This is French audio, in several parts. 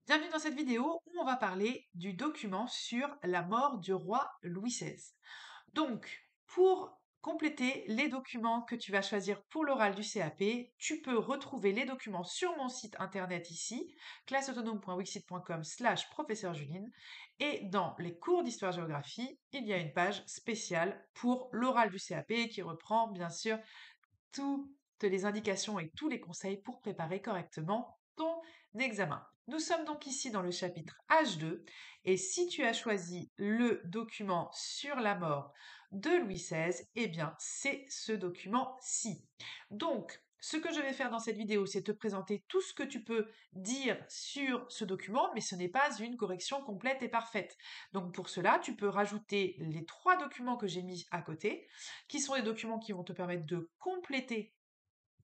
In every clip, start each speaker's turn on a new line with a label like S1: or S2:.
S1: Bienvenue dans cette vidéo où on va parler du document sur la mort du roi Louis XVI. Donc, pour compléter les documents que tu vas choisir pour l'oral du CAP, tu peux retrouver les documents sur mon site internet ici, classeautonome.wixsite.com/professeur Juline, et dans les cours d'histoire-géographie, il y a une page spéciale pour l'oral du CAP qui reprend bien sûr toutes les indications et tous les conseils pour préparer correctement ton examen. Nous sommes donc ici dans le chapitre H2 et si tu as choisi le document sur la mort de Louis XVI, eh bien c'est ce document-ci. Donc, ce que je vais faire dans cette vidéo, c'est te présenter tout ce que tu peux dire sur ce document, mais ce n'est pas une correction complète et parfaite. Donc pour cela, tu peux rajouter les 3 documents que j'ai mis à côté, qui sont des documents qui vont te permettre de compléter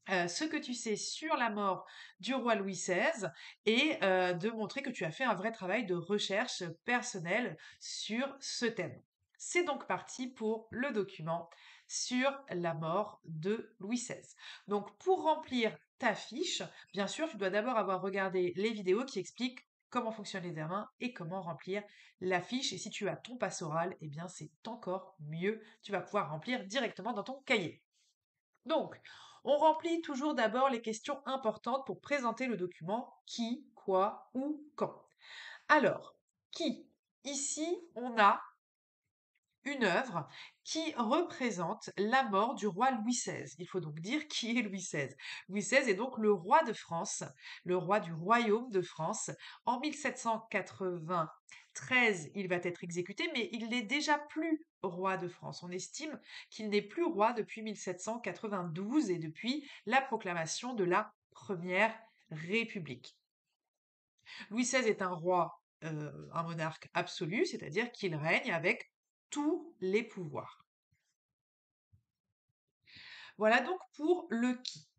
S1: ce que tu sais sur la mort du roi Louis XVI et de montrer que tu as fait un vrai travail de recherche personnelle sur ce thème. C'est donc parti pour le document sur la mort de Louis XVI. Donc pour remplir ta fiche, bien sûr, tu dois d'abord avoir regardé les vidéos qui expliquent comment fonctionnent les examens et comment remplir la fiche. Et si tu as ton passe oral, eh bien c'est encore mieux. Tu vas pouvoir remplir directement dans ton cahier. Donc, on remplit toujours d'abord les questions importantes pour présenter le document qui, quoi, où, quand. Alors, qui? Ici, on a une œuvre qui représente la mort du roi Louis XVI. Il faut donc dire qui est Louis XVI. Louis XVI est donc le roi de France, le roi du royaume de France. En 1793, il va être exécuté, mais il n'est déjà plus roi de France. On estime qu'il n'est plus roi depuis 1792 et depuis la proclamation de la Première République. Louis XVI est un roi, un monarque absolu, c'est-à-dire qu'il règne avec tous les pouvoirs. Voilà donc pour le qui.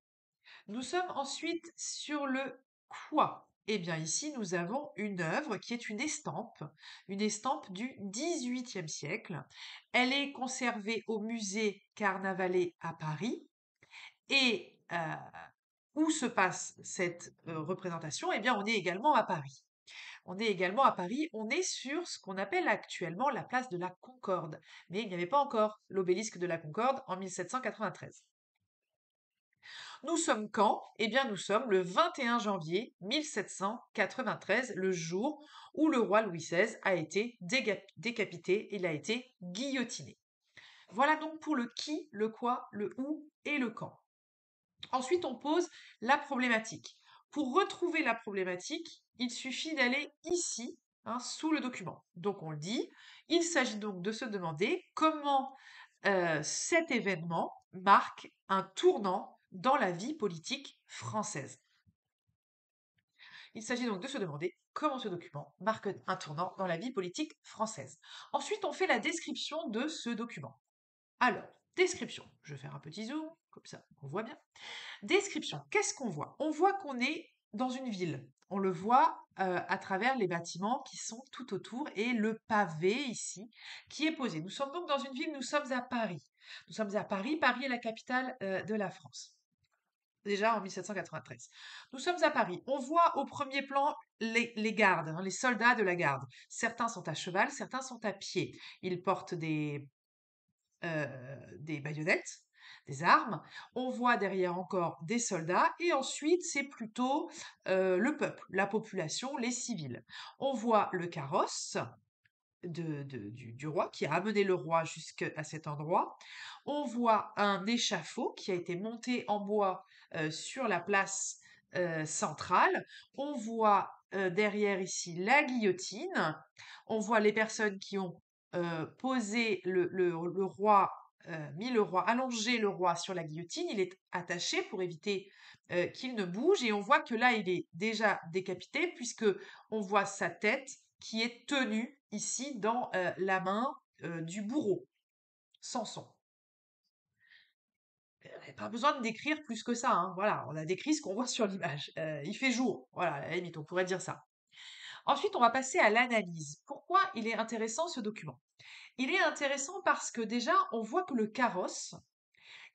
S1: Nous sommes ensuite sur le quoi. Eh bien ici, nous avons une œuvre qui est une estampe du XVIIIe siècle. Elle est conservée au musée Carnavalet à Paris. Et où se passe cette représentation? Eh bien, on est également à Paris. On est également à Paris, on est sur ce qu'on appelle actuellement la place de la Concorde. Mais il n'y avait pas encore l'obélisque de la Concorde en 1793. Nous sommes quand? Eh bien, nous sommes le 21 janvier 1793, le jour où le roi Louis XVI a été décapité, il a été guillotiné. Voilà donc pour le qui, le quoi, le où et le quand. Ensuite, on pose la problématique. Pour retrouver la problématique, il suffit d'aller ici, sous le document. Donc on le dit, il s'agit donc de se demander comment cet événement marque un tournant dans la vie politique française. Il s'agit donc de se demander comment ce document marque un tournant dans la vie politique française. Ensuite, on fait la description de ce document. Alors, description. Je vais faire un petit zoom, comme ça on voit bien. Description, qu'est-ce qu'on voit? On voit qu'on est dans une ville. On le voit à travers les bâtiments qui sont tout autour et le pavé ici qui est posé. Nous sommes donc dans une ville, nous sommes à Paris. Nous sommes à Paris, Paris est la capitale de la France. Déjà en 1793. Nous sommes à Paris. On voit au premier plan les gardes, les soldats de la garde. Certains sont à cheval, certains sont à pied. Ils portent des baïonnettes, des armes. On voit derrière encore des soldats et ensuite c'est plutôt le peuple, la population, les civils. On voit le carrosse du roi qui a amené le roi jusqu'à cet endroit. On voit un échafaud qui a été monté en bois sur la place centrale. On voit derrière ici la guillotine. On voit les personnes qui ont posé le roi, mis le roi, allongé le roi sur la guillotine. Il est attaché pour éviter qu'il ne bouge et on voit que là il est déjà décapité puisque on voit sa tête qui est tenue ici dans la main du bourreau, Samson. On n'a pas besoin de décrire plus que ça, hein. Voilà, on a décrit ce qu'on voit sur l'image. Il fait jour, voilà, à la limite, on pourrait dire ça. Ensuite, on va passer à l'analyse. Pourquoi il est intéressant ce document? Il est intéressant parce que déjà, on voit que le carrosse,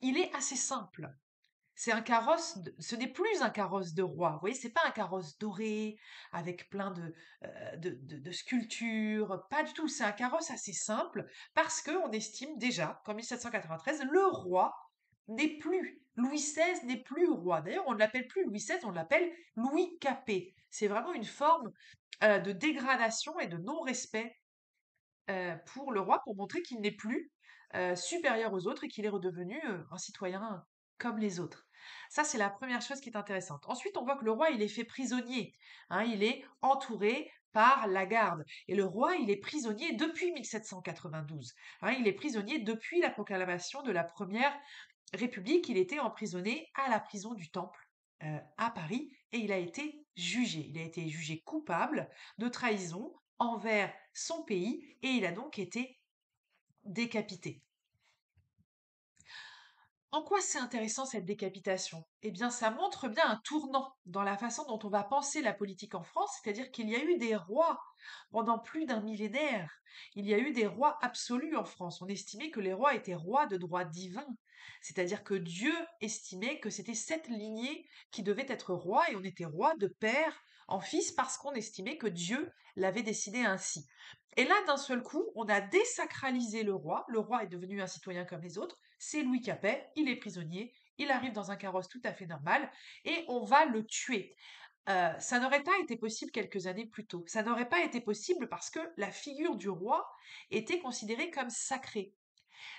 S1: il est assez simple. C'est un carrosse, ce n'est plus un carrosse de roi. Vous voyez, c'est pas un carrosse doré avec plein de sculptures. Pas du tout. C'est un carrosse assez simple parce que on estime déjà qu'en 1793, le roi n'est plus. Louis XVI n'est plus roi. D'ailleurs, on ne l'appelle plus Louis XVI, on l'appelle Louis Capet. C'est vraiment une forme de dégradation et de non-respect pour le roi pour montrer qu'il n'est plus supérieur aux autres et qu'il est redevenu un citoyen comme les autres. Ça, c'est la première chose qui est intéressante. Ensuite, on voit que le roi, il est fait prisonnier. Hein, il est entouré par la garde. Et le roi, il est prisonnier depuis 1792. Hein, il est prisonnier depuis la proclamation de la première République. Il était emprisonné à la prison du Temple à Paris et il a été jugé. Il a été jugé coupable de trahison envers son pays et il a donc été décapité. En quoi c'est intéressant cette décapitation? Eh bien, ça montre bien un tournant dans la façon dont on va penser la politique en France, c'est-à-dire qu'il y a eu des rois pendant plus d'un millénaire. Il y a eu des rois absolus en France. On estimait que les rois étaient rois de droit divin, c'est-à-dire que Dieu estimait que c'était cette lignée qui devait être roi et on était roi de père en fils parce qu'on estimait que Dieu l'avait décidé ainsi. Et là, d'un seul coup, on a désacralisé le roi est devenu un citoyen comme les autres, c'est Louis Capet, il est prisonnier, il arrive dans un carrosse tout à fait normal, et on va le tuer. Ça n'aurait pas été possible quelques années plus tôt. Ça n'aurait pas été possible parce que la figure du roi était considérée comme sacrée.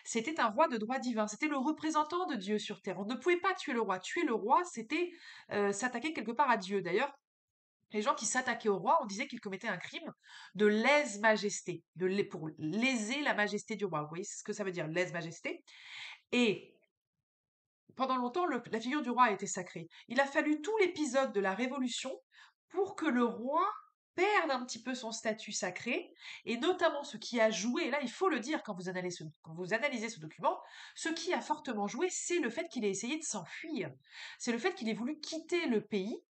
S1: C'était un roi de droit divin, c'était le représentant de Dieu sur terre. On ne pouvait pas tuer le roi. Tuer le roi, c'était s'attaquer quelque part à Dieu. D'ailleurs, les gens qui s'attaquaient au roi, on disait qu'ils commettaient un crime de lèse-majesté, pour léser la majesté du roi. Vous voyez ce que ça veut dire, lèse-majesté. Et pendant longtemps, la figure du roi a été sacrée. Il a fallu tout l'épisode de la Révolution pour que le roi perde un petit peu son statut sacré, et notamment ce qui a joué, et là il faut le dire quand vous analysez ce document, ce qui a fortement joué, c'est le fait qu'il ait essayé de s'enfuir. C'est le fait qu'il ait voulu quitter le pays,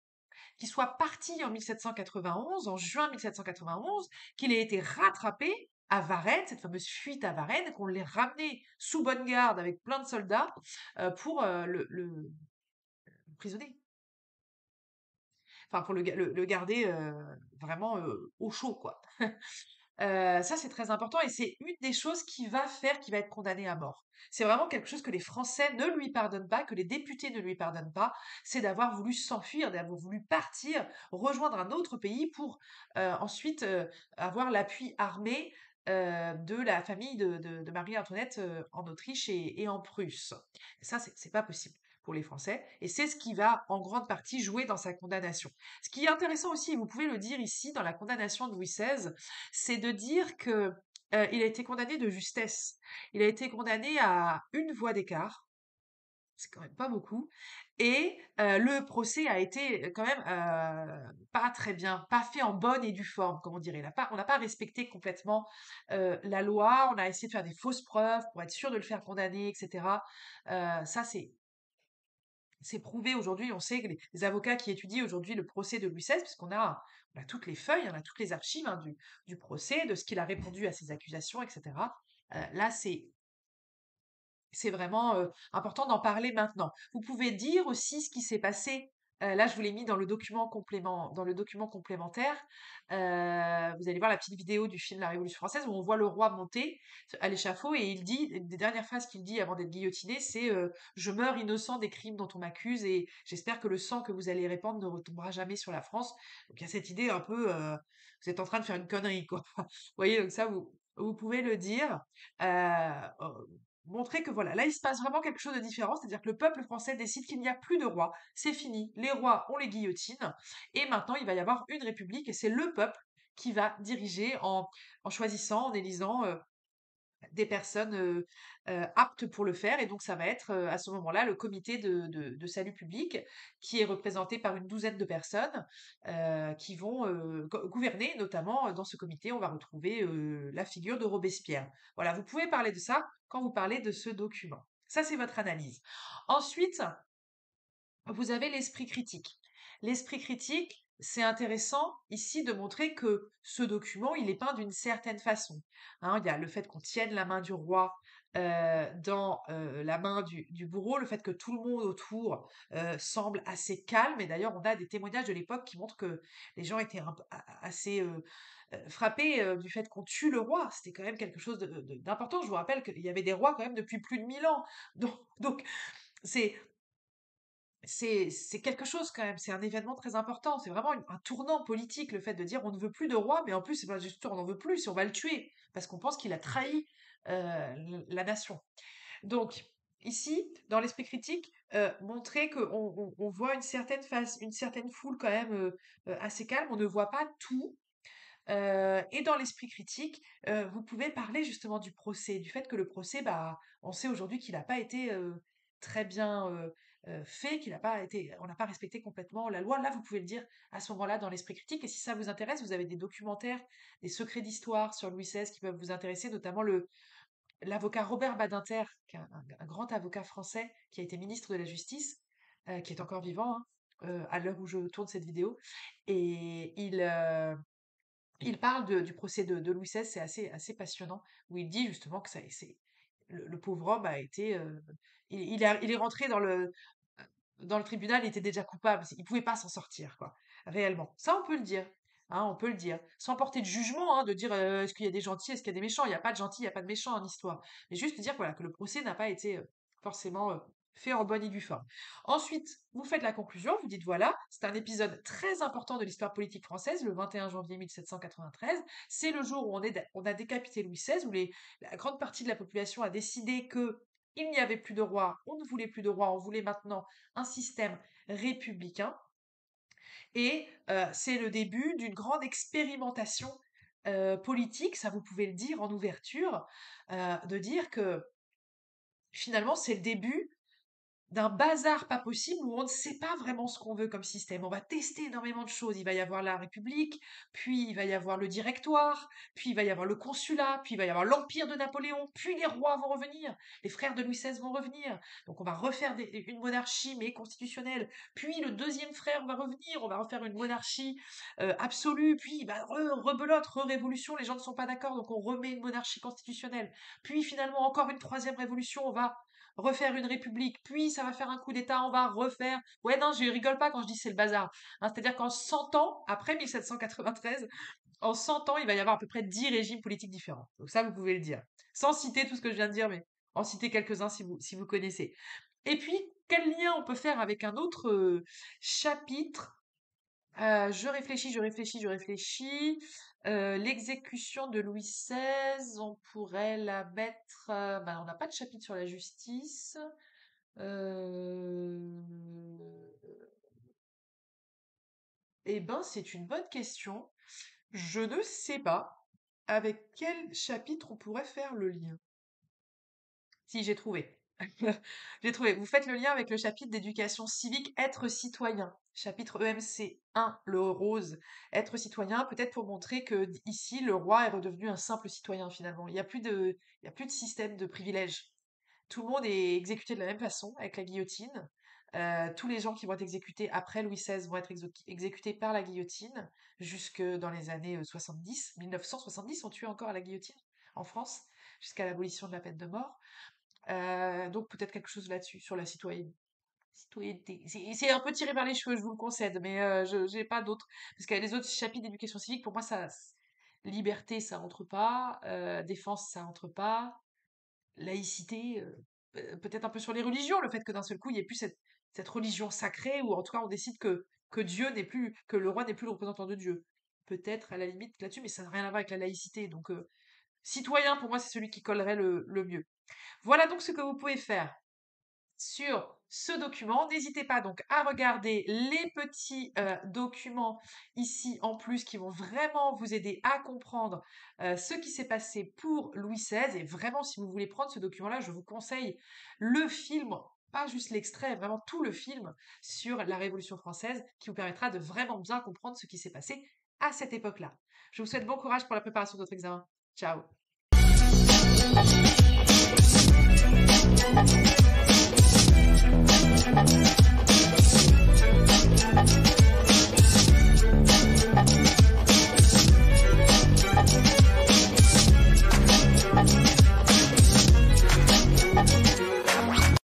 S1: qu'il soit parti en 1791, en juin 1791, qu'il ait été rattrapé à Varennes, cette fameuse fuite à Varennes, qu'on l'ait ramené sous bonne garde avec plein de soldats pour prisonnier. Enfin, pour le garder vraiment au chaud, quoi. Ça, c'est très important et c'est une des choses qui va faire qu'il va être condamné à mort. C'est vraiment quelque chose que les Français ne lui pardonnent pas, que les députés ne lui pardonnent pas, c'est d'avoir voulu s'enfuir, d'avoir voulu partir, rejoindre un autre pays pour ensuite avoir l'appui armé de la famille de Marie-Antoinette en Autriche et en Prusse. Ça, c'est pas possible pour les Français, et c'est ce qui va en grande partie jouer dans sa condamnation. Ce qui est intéressant aussi, et vous pouvez le dire ici dans la condamnation de Louis XVI, c'est de dire que il a été condamné de justesse. Il a été condamné à une voix d'écart, c'est quand même pas beaucoup, et le procès a été quand même pas très bien, pas fait en bonne et due forme, comme on dirait. On n'a pas respecté complètement la loi, on a essayé de faire des fausses preuves pour être sûr de le faire condamner, etc. Ça, c'est prouvé aujourd'hui, on sait que les avocats qui étudient aujourd'hui le procès de Louis XVI, puisqu'on on a toutes les feuilles, on a toutes les archives hein, du procès, de ce qu'il a répondu à ces accusations, etc. Là, c'est vraiment important d'en parler maintenant. Vous pouvez dire aussi ce qui s'est passé. Là, je vous l'ai mis dans le document complémentaire. Vous allez voir la petite vidéo du film La Révolution française où on voit le roi monter à l'échafaud et il dit, des dernières phrases qu'il dit avant d'être guillotiné, c'est je meurs innocent des crimes dont on m'accuse et j'espère que le sang que vous allez répandre ne retombera jamais sur la France. Donc il y a cette idée un peu, vous êtes en train de faire une connerie, quoi. Vous voyez, donc ça, vous pouvez le dire. Euh, montrer que voilà, là il se passe vraiment quelque chose de différent, c'est-à-dire que le peuple français décide qu'il n'y a plus de roi, c'est fini, les rois ont les guillotines, et maintenant il va y avoir une république, et c'est le peuple qui va diriger en choisissant, en élisant des personnes aptes pour le faire, et donc ça va être à ce moment-là le comité de salut public qui est représenté par une douzaine de personnes qui vont gouverner, notamment dans ce comité, on va retrouver la figure de Robespierre. Voilà, vous pouvez parler de ça quand vous parlez de ce document. Ça, c'est votre analyse. Ensuite, vous avez l'esprit critique. L'esprit critique, c'est intéressant ici de montrer que ce document, il est peint d'une certaine façon. Hein, il y a le fait qu'on tienne la main du roi dans la main du bourreau, le fait que tout le monde autour semble assez calme. Et d'ailleurs, on a des témoignages de l'époque qui montrent que les gens étaient assez frappés du fait qu'on tue le roi. C'était quand même quelque chose d'important. Je vous rappelle qu'il y avait des rois quand même depuis plus de 1000 ans. Donc c'est c'est quelque chose quand même, c'est un événement très important, c'est vraiment un tournant politique, le fait de dire on ne veut plus de roi, mais en plus, c'est pas juste on n'en veut plus, c'est on va le tuer, parce qu'on pense qu'il a trahi la nation. Donc, ici, dans l'esprit critique, montrer qu'on on voit une certaine face, une certaine foule quand même assez calme, on ne voit pas tout, et dans l'esprit critique, vous pouvez parler justement du procès, du fait que le procès, bah, on sait aujourd'hui qu'il n'a pas été très bien fait, on n'a pas respecté complètement la loi. Là, vous pouvez le dire à ce moment-là dans l'esprit critique. Et si ça vous intéresse, vous avez des documentaires, des secrets d'histoire sur Louis XVI qui peuvent vous intéresser, notamment l'avocat Robert Badinter, qui est un grand avocat français qui a été ministre de la Justice, qui est encore vivant hein, à l'heure où je tourne cette vidéo. Et il parle du procès de Louis XVI, c'est assez passionnant, où il dit justement que le pauvre homme a été. Il est rentré dans le tribunal, il était déjà coupable, il pouvait pas s'en sortir, quoi, réellement. Ça, on peut le dire. Hein, on peut le dire. Sans porter de jugement, hein, de dire est-ce qu'il y a des gentils, est-ce qu'il y a des méchants. Il n'y a pas de gentils, il n'y a pas de méchants en histoire. Mais juste dire voilà, que le procès n'a pas été forcément fait en bonne et due forme. Ensuite, vous faites la conclusion, vous dites voilà, c'est un épisode très important de l'histoire politique française, le 21 janvier 1793. C'est le jour où on a décapité Louis XVI, où la grande partie de la population a décidé que il n'y avait plus de roi, on ne voulait plus de roi, on voulait maintenant un système républicain. Et c'est le début d'une grande expérimentation politique, ça vous pouvez le dire en ouverture, de dire que finalement c'est le début d'un bazar pas possible où on ne sait pas vraiment ce qu'on veut comme système. On va tester énormément de choses. Il va y avoir la République, puis il va y avoir le Directoire, puis il va y avoir le Consulat, puis il va y avoir l'Empire de Napoléon, puis les rois vont revenir, les frères de Louis XVI vont revenir. Donc on va refaire une monarchie mais constitutionnelle, puis le deuxième frère va revenir, on va refaire une monarchie absolue, puis bah, rebelote, révolution, les gens ne sont pas d'accord, donc on remet une monarchie constitutionnelle. Puis finalement encore une troisième révolution, on va refaire une république, puis ça va faire un coup d'État, on va refaire. Ouais, non, je rigole pas quand je dis c'est le bazar. Hein, c'est-à-dire qu'en 100 ans, après 1793, en 100 ans, il va y avoir à peu près 10 régimes politiques différents. Donc ça, vous pouvez le dire. Sans citer tout ce que je viens de dire, mais en citer quelques-uns si vous connaissez. Et puis, quel lien on peut faire avec un autre chapitre je réfléchis. L'exécution de Louis XVI, on pourrait la mettre. On n'a pas de chapitre sur la justice. Euh, Eh ben, c'est une bonne question. Je ne sais pas avec quel chapitre on pourrait faire le lien. Si, j'ai trouvé. J'ai trouvé. Vous faites le lien avec le chapitre d'éducation civique, être citoyen. Chapitre EMC 1, le rose. Être citoyen, peut-être pour montrer que ici, le roi est redevenu un simple citoyen finalement. Il y a plus de système de privilèges. Tout le monde est exécuté de la même façon, avec la guillotine. Tous les gens qui vont être exécutés après Louis XVI vont être exécutés par la guillotine, jusque dans les années 70. 1970, on tue encore à la guillotine en France, jusqu'à l'abolition de la peine de mort. Donc peut-être quelque chose là-dessus, sur la citoyenneté. C'est un peu tiré par les cheveux, je vous le concède, mais je n'ai pas d'autres. Parce que les autres chapitres d'éducation civique, pour moi, liberté, ça rentre pas. Défense, ça rentre pas. Laïcité, peut-être un peu sur les religions, le fait que d'un seul coup, il n'y ait plus cette religion sacrée, ou en tout cas, on décide que Dieu n'est plus, que le roi n'est plus le représentant de Dieu. Peut-être à la limite là-dessus, mais ça n'a rien à voir avec la laïcité. Donc, citoyen, pour moi, c'est celui qui collerait le mieux. Voilà donc ce que vous pouvez faire sur ce document. N'hésitez pas donc à regarder les petits documents ici en plus qui vont vraiment vous aider à comprendre ce qui s'est passé pour Louis XVI. Et vraiment, si vous voulez prendre ce document-là, je vous conseille le film, pas juste l'extrait, vraiment tout le film sur la Révolution française qui vous permettra de vraiment bien comprendre ce qui s'est passé à cette époque-là. Je vous souhaite bon courage pour la préparation de votre examen. Ciao! Thank you.